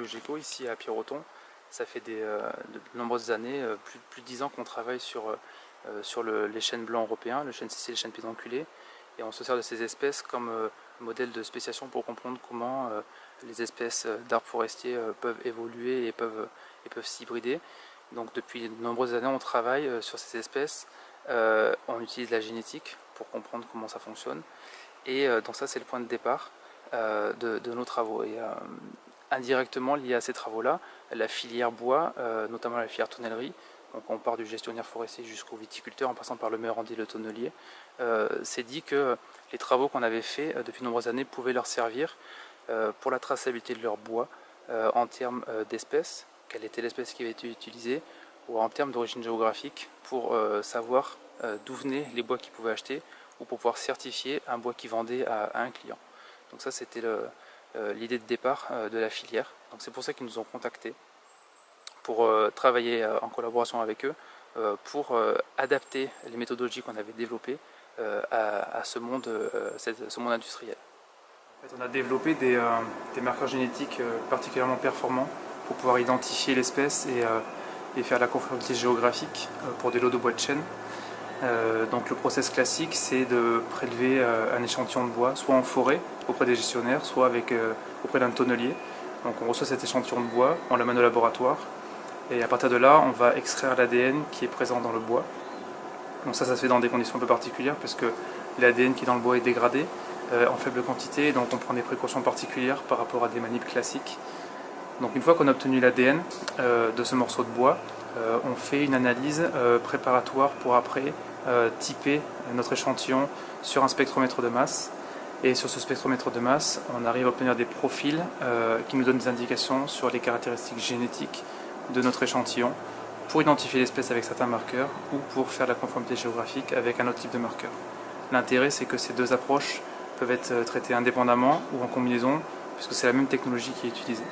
Logeco ici à Pierreton. Ça fait de nombreuses années, plus de 10 ans qu'on travaille sur les chênes blancs européens, le chêne cissé et le chêne pédonculé. Et on se sert de ces espèces comme modèle de spéciation pour comprendre comment les espèces d'arbres forestiers peuvent évoluer et peuvent s'hybrider. Donc depuis de nombreuses années on travaille sur ces espèces, on utilise la génétique pour comprendre comment ça fonctionne. Et donc ça c'est le point de départ de nos travaux. Et indirectement lié à ces travaux-là, la filière bois, notamment la filière tonnellerie, donc on part du gestionnaire forestier jusqu'au viticulteur en passant par le mérandier et le tonnelier, s'est dit que les travaux qu'on avait faits depuis de nombreuses années pouvaient leur servir pour la traçabilité de leur bois en termes d'espèces, quelle était l'espèce qui avait été utilisée, ou en termes d'origine géographique pour savoir d'où venaient les bois qu'ils pouvaient acheter ou pour pouvoir certifier un bois qu'ils vendaient à un client. Donc ça c'était l'idée de départ de la filière. Donc c'est pour ça qu'ils nous ont contactés pour travailler en collaboration avec eux pour adapter les méthodologies qu'on avait développées à ce monde industriel. En fait, on a développé des marqueurs génétiques particulièrement performants pour pouvoir identifier l'espèce et faire la conformité géographique pour des lots de bois de chêne. Donc le process classique, c'est de prélever un échantillon de bois, soit en forêt auprès des gestionnaires, soit auprès d'un tonnelier. Donc on reçoit cet échantillon de bois, on l'amène au laboratoire, et à partir de là, on va extraire l'ADN qui est présent dans le bois. Donc ça se fait dans des conditions un peu particulières, parce que l'ADN qui est dans le bois est dégradé en faible quantité, donc on prend des précautions particulières par rapport à des manips classiques. Donc une fois qu'on a obtenu l'ADN de ce morceau de bois, on fait une analyse préparatoire pour après typer notre échantillon sur un spectromètre de masse. Et sur ce spectromètre de masse, on arrive à obtenir des profils qui nous donnent des indications sur les caractéristiques génétiques de notre échantillon pour identifier l'espèce avec certains marqueurs ou pour faire la conformité géographique avec un autre type de marqueur. L'intérêt, c'est que ces deux approches peuvent être traitées indépendamment ou en combinaison, puisque c'est la même technologie qui est utilisée.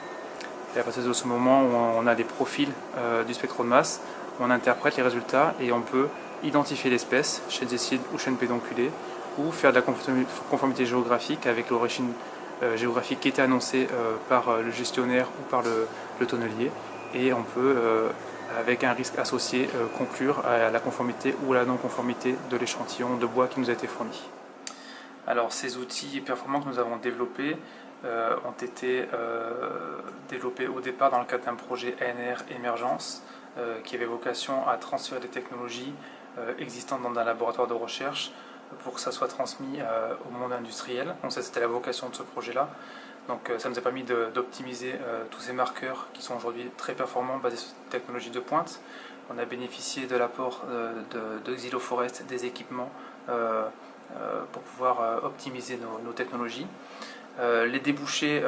Et à partir de ce moment où on a les profils du spectre de masse, on interprète les résultats et on peut identifier l'espèce, chêne cécile ou chêne pédonculé, ou faire de la conformité géographique avec l'origine géographique qui était annoncée par le gestionnaire ou par le tonnelier. Et on peut, avec un risque associé, conclure à la conformité ou à la non-conformité de l'échantillon de bois qui nous a été fourni. Alors ces outils performants que nous avons développés ont été développés au départ dans le cadre d'un projet ANR Émergence qui avait vocation à transférer des technologies existantes dans un laboratoire de recherche pour que ça soit transmis au monde industriel. Donc ça c'était la vocation de ce projet-là. Donc ça nous a permis d'optimiser tous ces marqueurs qui sont aujourd'hui très performants basés sur des technologies de pointe. On a bénéficié de l'apport de Xyloforest, des équipements pour pouvoir optimiser nos technologies. Les débouchés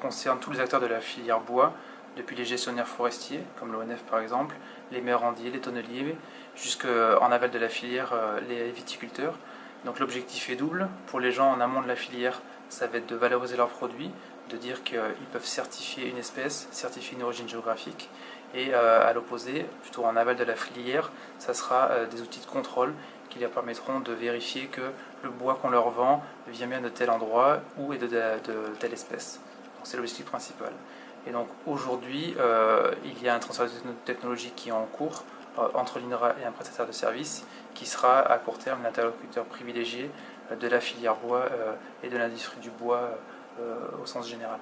concernent tous les acteurs de la filière bois, depuis les gestionnaires forestiers, comme l'ONF par exemple, les mérandiers, les tonneliers, jusqu'en aval de la filière, les viticulteurs. Donc l'objectif est double. Pour les gens en amont de la filière, ça va être de valoriser leurs produits, de dire qu'ils peuvent certifier une espèce, certifier une origine géographique. Et à l'opposé, plutôt en aval de la filière, ça sera des outils de contrôle qui leur permettront de vérifier que le bois qu'on leur vend vient bien de tel endroit ou est de telle espèce. C'est l'objectif principal. Et donc aujourd'hui, il y a un transfert de technologie qui est en cours entre l'INRA et un prestataire de service qui sera à court terme l'interlocuteur privilégié de la filière bois et de l'industrie du bois au sens général.